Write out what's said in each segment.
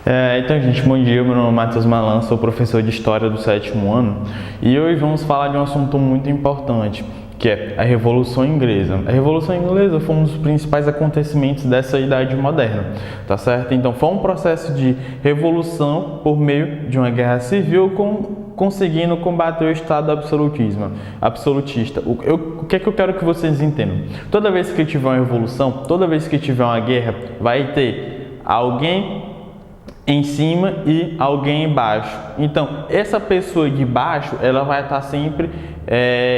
Então, gente, bom dia. Meu nome é Matheus Malan, sou professor de História do 7º ano e hoje vamos falar de um assunto muito importante, que é a Revolução Inglesa. A Revolução Inglesa foi um dos principais acontecimentos dessa Idade Moderna, tá certo? Então, foi um processo de revolução por meio de uma guerra civil conseguindo combater o Estado absolutista. O que é que eu quero que vocês entendam? Toda vez que tiver uma revolução, toda vez que tiver uma guerra, vai ter alguém em cima e alguém embaixo. Então, essa pessoa de baixo, ela vai estar sempre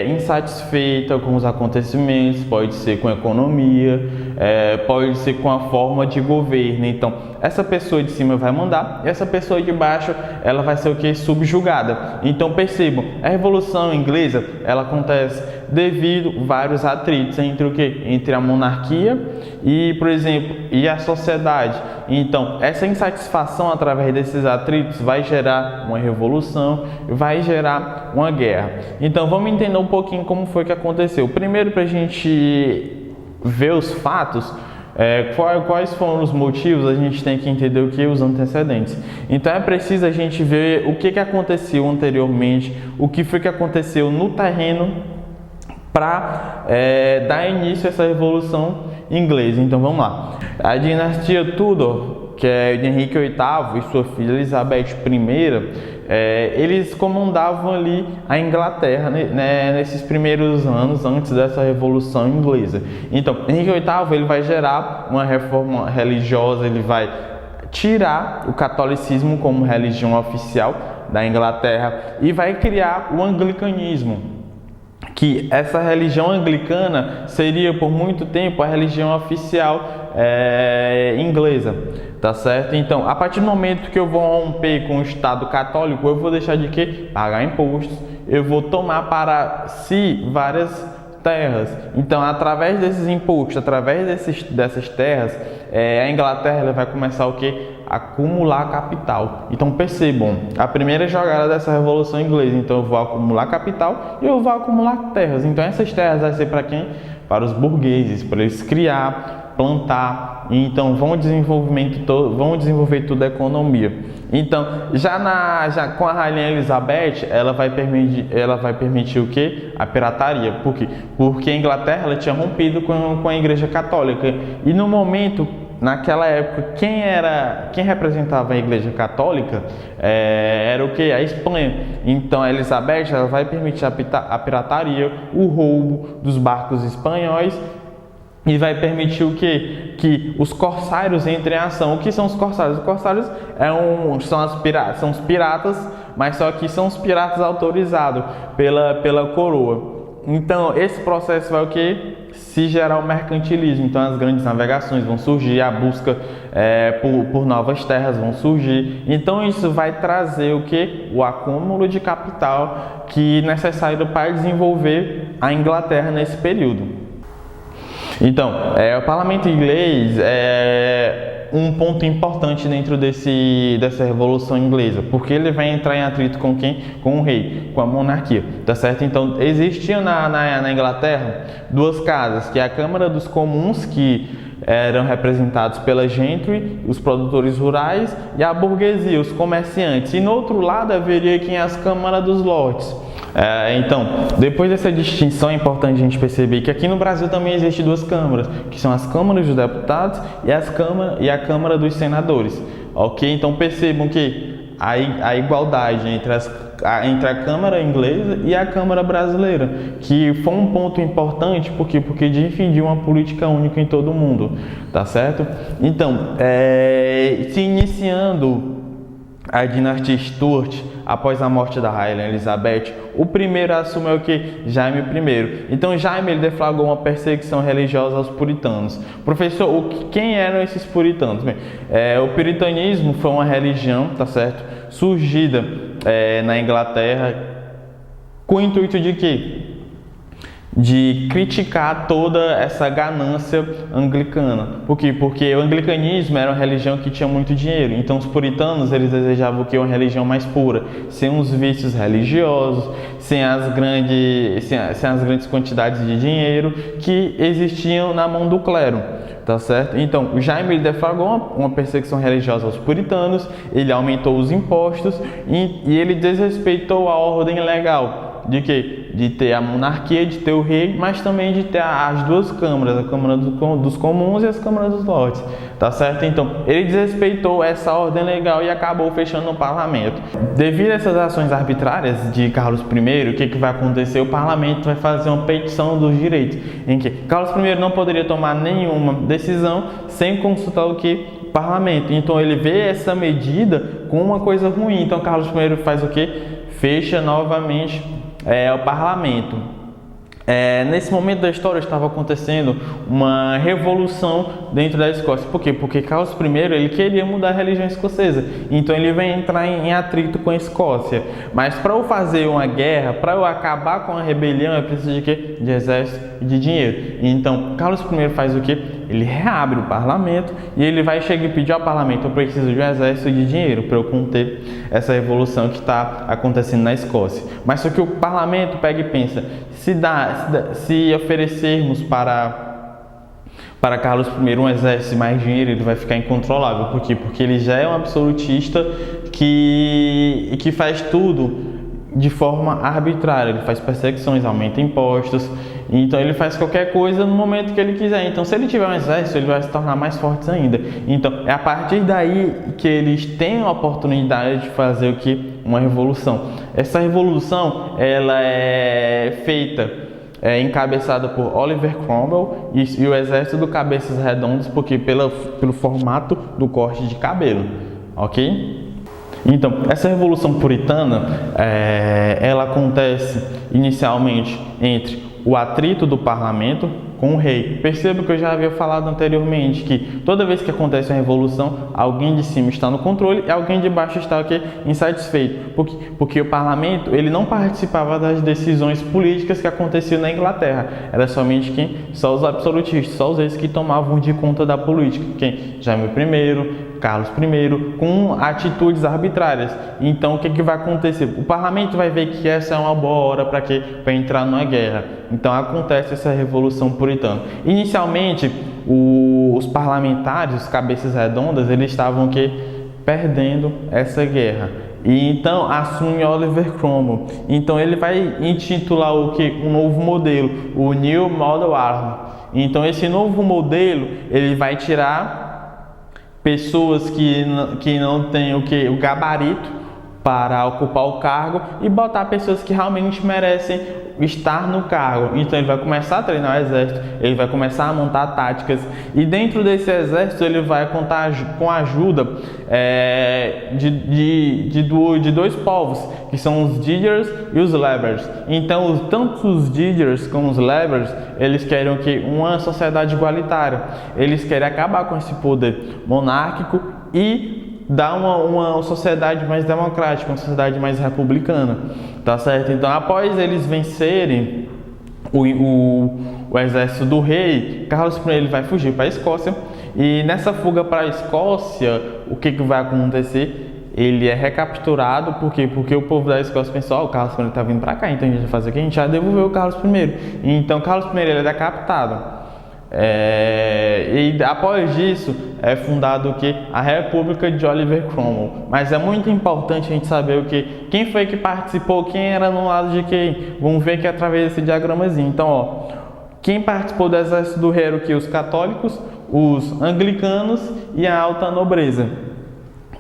insatisfeita com os acontecimentos, pode ser com a economia, pode ser com a forma de governo. Então, essa pessoa de cima vai mandar e essa pessoa de baixo, ela vai ser o que? Subjugada. Então, percebam, a Revolução Inglesa, ela acontece devido a vários atritos entre o que? Entre a monarquia e, por exemplo, e a sociedade. Então, essa insatisfação através desses atritos vai gerar uma revolução, vai gerar uma guerra. Então, vamos entender um pouquinho como foi que aconteceu. Primeiro, para a gente ver os fatos, quais foram os motivos, a gente tem que entender o que? Os antecedentes. Então, é preciso a gente ver o que aconteceu anteriormente, o que foi que aconteceu no terreno para dar início a essa Revolução Inglesa. Então, vamos lá. A dinastia Tudor, que é de Henrique VIII e sua filha Elizabeth I, eles comandavam ali a Inglaterra, né, nesses primeiros anos antes dessa Revolução Inglesa. Então, Henrique VIII ele vai gerar uma reforma religiosa, ele vai tirar o catolicismo como religião oficial da Inglaterra e vai criar o anglicanismo, que essa religião anglicana seria por muito tempo a religião oficial inglesa, tá certo? Então, a partir do momento que eu vou romper com o Estado católico, eu vou deixar de quê? Pagar impostos, eu vou tomar para si várias terras. Então, através desses impostos, através dessas terras, a Inglaterra ela vai começar o quê? Acumular capital. Então percebam, a primeira jogada dessa Revolução Inglesa, então eu vou acumular capital e eu vou acumular terras. Então essas terras vai ser para quem? Para os burgueses, para eles criar, plantar, e então vão desenvolver toda a economia. Então, já com a Rainha Elizabeth, ela vai permitir o quê? A pirataria. Por quê? Porque a Inglaterra ela tinha rompido com a Igreja Católica. E no momento, naquela época, quem representava a Igreja Católica era o que? A Espanha. Então a Elizabeth ela vai permitir a pirataria, o roubo dos barcos espanhóis e vai permitir o que? Que os corsários entrem em ação. O que são os corsários? Os corsários são os piratas, mas só que são os piratas autorizados pela coroa. Então, esse processo vai o quê? Se gerar o mercantilismo. Então, as grandes navegações vão surgir, a busca por novas terras vão surgir. Então, isso vai trazer o quê? O acúmulo de capital que é necessário para desenvolver a Inglaterra nesse período. Então, o parlamento inglês é um ponto importante dentro dessa Revolução Inglesa, porque ele vai entrar em atrito com quem? Com o rei, com a monarquia, tá certo? Então, existiam na Inglaterra duas casas, que é a Câmara dos Comuns, que eram representados pela gentry, os produtores rurais, e a burguesia, os comerciantes. E no outro lado haveria quem? As Câmaras dos Lords. Então, depois dessa distinção, é importante a gente perceber que aqui no Brasil também existem duas câmaras, que são as câmaras dos deputados e a Câmara dos Senadores. Ok? Então percebam que a igualdade entre a Câmara inglesa e a Câmara brasileira, que foi um ponto importante porque defendia uma política única em todo o mundo, tá certo? Então, se iniciando a dinastia Stuart, após a morte da Rainha Elizabeth, o primeiro a assumir é o que? Jaime I. Então Jaime ele deflagrou uma perseguição religiosa aos puritanos. Professor, quem eram esses puritanos? Bem, o puritanismo foi uma religião, tá certo? Surgida na Inglaterra com o intuito de quê? de criticar toda essa ganância anglicana. Por quê? Porque o anglicanismo era uma religião que tinha muito dinheiro. Então os puritanos, eles desejavam que uma religião mais pura, sem os vícios religiosos, sem as grandes quantidades de dinheiro que existiam na mão do clero. Tá certo? Então, Jaime deflagrou uma perseguição religiosa aos puritanos, ele aumentou os impostos e ele desrespeitou a ordem legal. De quê? De ter a monarquia, de ter o rei, mas também de ter as duas câmaras, a Câmara dos Comuns e as Câmaras dos Lordes, tá certo? Então, ele desrespeitou essa ordem legal e acabou fechando o parlamento. Devido a essas ações arbitrárias de Carlos I, o que vai acontecer? O parlamento vai fazer uma petição dos direitos, em que Carlos I não poderia tomar nenhuma decisão sem consultar o que? Parlamento. Então, ele vê essa medida como uma coisa ruim. Então, Carlos I faz o que? Fecha novamente o parlamento. Nesse momento da história estava acontecendo uma revolução dentro da Escócia. Por quê? Porque Carlos I ele queria mudar a religião escocesa. Então ele vai entrar em atrito com a Escócia. Mas para eu fazer uma guerra, para eu acabar com a rebelião, eu preciso de quê? De exército e de dinheiro. Então Carlos I faz o quê? Ele reabre o parlamento e ele vai chegar e pedir ao parlamento: eu preciso de um exército e de dinheiro para eu conter essa revolução que está acontecendo na Escócia. Mas só que o parlamento pega e pensa: se oferecermos para Carlos I um exército e mais dinheiro, ele vai ficar incontrolável. Por quê? Porque ele já é um absolutista que faz tudo de forma arbitrária. Ele faz perseguições, aumenta impostos, então ele faz qualquer coisa no momento que ele quiser. Então, se ele tiver um exército, ele vai se tornar mais forte ainda. Então, é a partir daí que eles têm a oportunidade de fazer o que? Uma revolução. Essa revolução, ela é feita, encabeçada por Oliver Cromwell e o exército do Cabeças Redondas, porque pelo formato do corte de cabelo, ok? Então, essa revolução puritana, ela acontece inicialmente entre o atrito do parlamento com o rei. Perceba que eu já havia falado anteriormente que toda vez que acontece uma revolução, alguém de cima está no controle e alguém de baixo está aqui insatisfeito. Porque o parlamento ele não participava das decisões políticas que aconteciam na Inglaterra. Era somente só os absolutistas, só os reis que tomavam de conta da política. Quem? Jaime I, Carlos I, com atitudes arbitrárias. Então, o que vai acontecer? O parlamento vai ver que essa é uma boa hora para quê? Para entrar numa guerra. Então, acontece essa revolução puritana. Inicialmente, os parlamentares, os cabeças redondas, eles estavam perdendo essa guerra. E então assume Oliver Cromwell. Então ele vai intitular o que? Um novo modelo, o New Model Army. Então esse novo modelo ele vai tirar pessoas que não têm o gabarito para ocupar o cargo e botar pessoas que realmente merecem estar no cargo. Então ele vai começar a treinar o exército, ele vai começar a montar táticas e dentro desse exército ele vai contar com a ajuda de dois povos, que são os Diggers e os Levers. Então tanto os Diggers como os Levers, eles querem uma sociedade igualitária, eles querem acabar com esse poder monárquico e dar uma sociedade mais democrática, uma sociedade mais republicana, tá certo? Então, após eles vencerem o exército do rei, Carlos I ele vai fugir para a Escócia e nessa fuga para a Escócia, o que vai acontecer? Ele é recapturado, por quê? Porque o povo da Escócia pensou: o Carlos I está vindo para cá, então a gente vai fazer o quê? A gente já devolveu o Carlos I. Então, Carlos I ele é decapitado. E após isso é fundado a República de Oliver Cromwell. Mas é muito importante a gente saber quem foi que participou, quem era no lado de quem. Vamos ver aqui através desse diagramazinho. Então, quem participou do exército do rei eram os católicos, os anglicanos e a alta nobreza.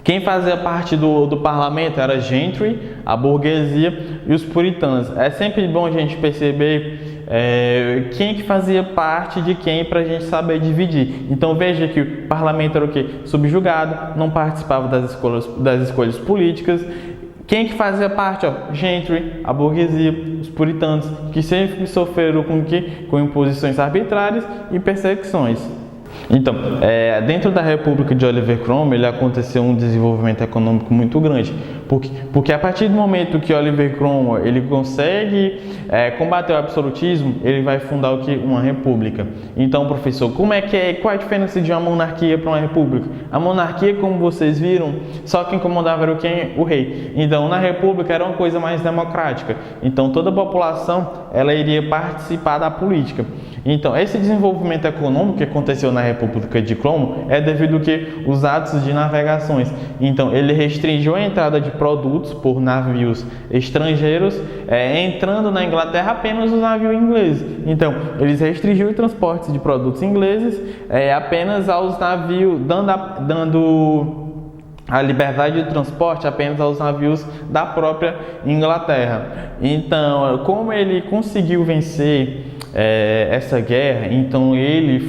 Quem fazia parte do parlamento era a gentry, a burguesia e os puritanos. É sempre bom a gente perceber quem que fazia parte de quem para a gente saber dividir. Então veja que o parlamento era subjugado, não participava das escolhas políticas. Quem que fazia parte? Gentry, a burguesia, os puritanos, que sempre sofreram com imposições arbitrárias e perseguições. Então, dentro da República de Oliver Cromwell, aconteceu um desenvolvimento econômico muito grande. Porque a partir do momento que Oliver Cromwell ele consegue combater o absolutismo, ele vai fundar o que? Uma república. Então, professor, qual é a diferença de uma monarquia para uma república? A monarquia, como vocês viram, só quem comandava era quem? O rei. Então, na república era uma coisa mais democrática. Então, toda a população ela iria participar da política. Então, esse desenvolvimento econômico que aconteceu na República de Cromwell é devido que os atos de navegações. Então, ele restringiu a entrada de produtos por navios estrangeiros, entrando na Inglaterra apenas os navios ingleses. Então, eles restringiu o transporte de produtos ingleses apenas aos navios, dando a liberdade de transporte apenas aos navios da própria Inglaterra. Então, como ele conseguiu vencer essa guerra, então ele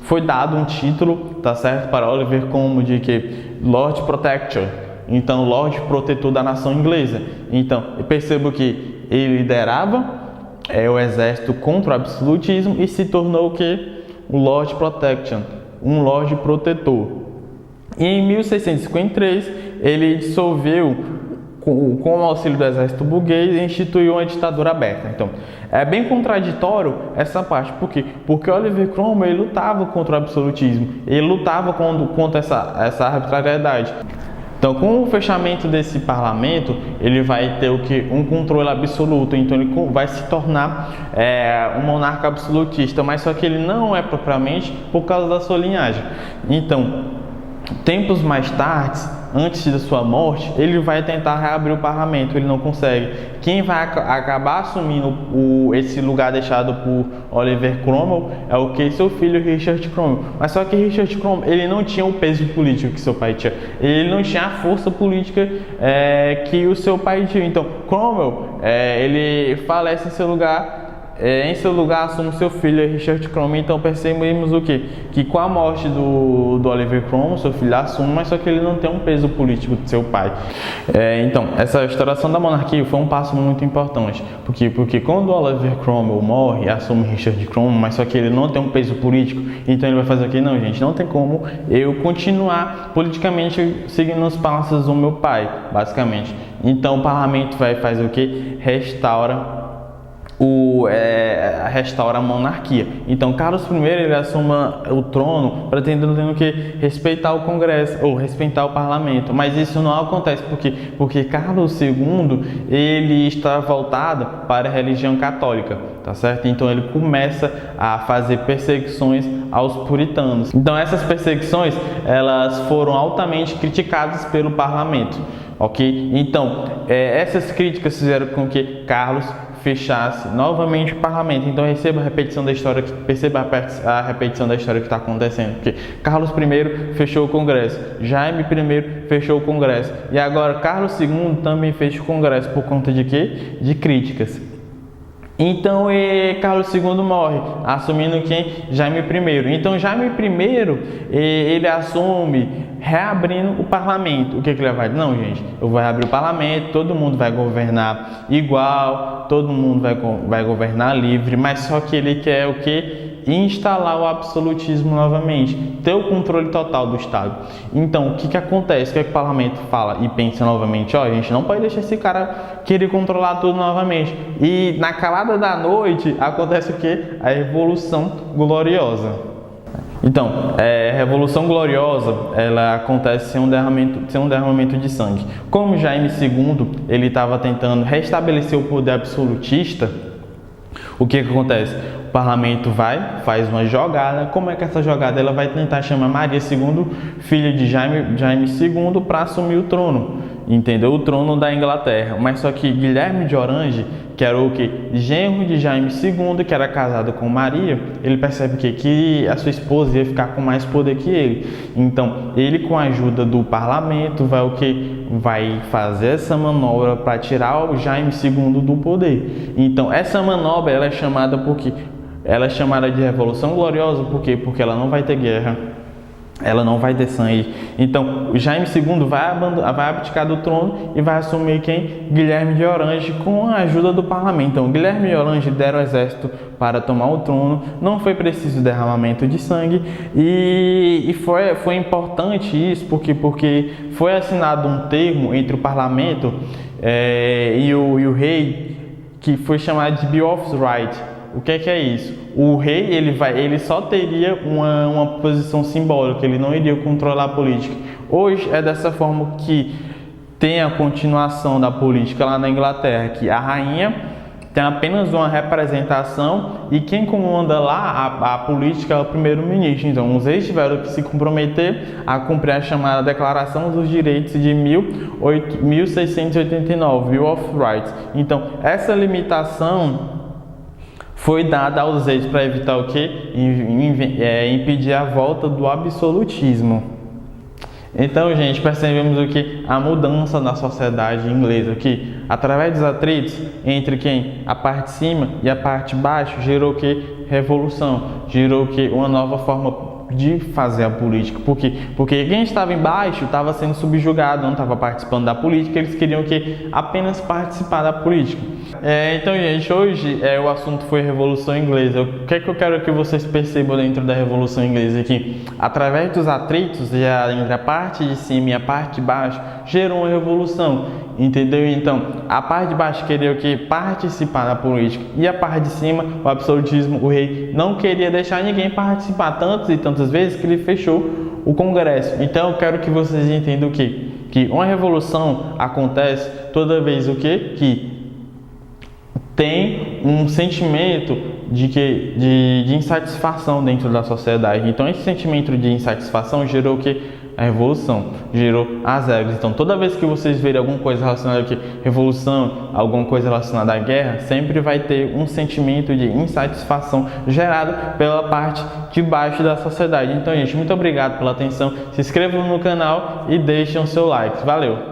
foi dado um título, tá certo, para Oliver Cromwell de que Lord Protector, então Lord Protetor da nação inglesa. Então, eu percebo que ele liderava o exército contra o absolutismo e se tornou o que? O Lord Protection, um Lord Protetor. E em 1653 ele dissolveu, com o auxílio do exército burguês, e instituiu uma ditadura aberta. Então, é bem contraditório essa parte. Por quê? Porque Oliver Cromwell ele lutava contra o absolutismo, ele lutava contra essa arbitrariedade. Então, com o fechamento desse parlamento, ele vai ter o que? Um controle absoluto. Então, ele vai se tornar um monarca absolutista, mas só que ele não é propriamente por causa da sua linhagem. Então, tempos mais tarde, antes da sua morte, ele vai tentar reabrir o parlamento, ele não consegue. Quem vai acabar assumindo esse lugar deixado por Oliver Cromwell é o que? Seu filho Richard Cromwell. Mas só que Richard Cromwell, ele não tinha o peso político que seu pai tinha. Ele não tinha a força política que o seu pai tinha. Então, Cromwell, ele falece em seu lugar. Em seu lugar assume seu filho Richard Cromwell. Então percebemos o quê? Que com a morte do Oliver Cromwell, seu filho assume, mas só que ele não tem um peso político de seu pai. Então, essa restauração da monarquia foi um passo muito importante. Porque quando Oliver Cromwell morre, assume Richard Cromwell, mas só que ele não tem um peso político, então ele vai fazer o quê? Não, gente, não tem como eu continuar politicamente seguindo os passos do meu pai, basicamente. Então o parlamento vai fazer o quê? Restaura a monarquia. Então Carlos I ele assume o trono pretendendo que respeitar o Congresso ou respeitar o parlamento, mas isso não acontece porque Carlos II ele está voltado para a religião católica, tá certo? Então ele começa a fazer perseguições aos puritanos. Então essas perseguições elas foram altamente criticadas pelo parlamento, ok? Então essas críticas fizeram com que Carlos fechasse novamente o parlamento. Então perceba a repetição da história que está acontecendo, porque Carlos I fechou o Congresso, Jaime I fechou o Congresso e agora Carlos II também fecha o Congresso por conta de quê? De críticas. Então Carlos II morre, assumindo quem? Jaime I. Então Jaime I ele assume reabrindo o parlamento. O que ele vai? Não, gente, eu vou reabrir o parlamento, todo mundo vai governar igual, todo mundo vai governar livre, mas só que ele quer o quê? Instalar o absolutismo novamente, ter o controle total do Estado. Então, o que acontece? O que o parlamento fala e pensa novamente? A gente não pode deixar esse cara querer controlar tudo novamente. E na calada da noite acontece o quê? A Revolução Gloriosa. Então, a Revolução Gloriosa, ela acontece sem um derramamento de sangue. Como Jaime II, ele estava tentando restabelecer o poder absolutista, o que acontece? O parlamento faz uma jogada. Como é que essa jogada? Ela vai tentar chamar Maria II, filha de Jaime II, para assumir o trono, entendeu? O trono da Inglaterra. Mas só que Guilherme de Orange, que era o que? Genro de Jaime II, que era casado com Maria, ele percebe que a sua esposa ia ficar com mais poder que ele. Então, ele com a ajuda do parlamento vai fazer essa manobra para tirar o Jaime II do poder. Então, essa manobra ela é chamada de Revolução Gloriosa, por quê? Porque ela não vai ter guerra, ela não vai ter sangue. Então, o Jaime II vai abdicar do trono e vai assumir quem? Guilherme de Orange, com a ajuda do parlamento. Então, Guilherme de Orange deram o exército para tomar o trono, não foi preciso derramamento de sangue, e foi importante isso porque foi assinado um termo entre o parlamento e o rei, que foi chamado de Bill of Rights. O que é isso? O rei ele só teria uma posição simbólica, ele não iria controlar a política. Hoje é dessa forma que tem a continuação da política lá na Inglaterra, que a rainha tem apenas uma representação e quem comanda lá a política é o primeiro-ministro. Então, os reis tiveram que se comprometer a cumprir a chamada Declaração dos Direitos de 1689, Bill of Rights. Então, essa limitação foi dada aos reis para evitar o quê? Impedir a volta do absolutismo. Então, gente, percebemos o que? A mudança na sociedade inglesa, que através dos atritos entre quem? A parte de cima e a parte de baixo, gerou o que? Revolução, gerou o que? Uma nova forma de fazer a política. Por quê? Porque quem estava embaixo estava sendo subjugado, não estava participando da política, eles queriam que apenas participar da política. Então, gente, hoje o assunto foi Revolução Inglesa. O que é que eu quero que vocês percebam dentro da Revolução Inglesa aqui? Através dos atritos entre a parte de cima e a parte de baixo, gerou uma revolução, entendeu? Então, a parte de baixo queria o que? Participar da política, e a parte de cima, o absolutismo, o rei não queria deixar ninguém participar, tantas e tantas vezes que ele fechou o Congresso. Então, eu quero que vocês entendam o quê? Que uma revolução acontece toda vez o quê? Que tem um sentimento de insatisfação dentro da sociedade. Então, esse sentimento de insatisfação gerou o que? A revolução, gerou as regras. Então, toda vez que vocês verem alguma coisa relacionada a revolução, alguma coisa relacionada à guerra, sempre vai ter um sentimento de insatisfação gerado pela parte de baixo da sociedade. Então, gente, muito obrigado pela atenção. Se inscrevam no canal e deixem o seu like. Valeu!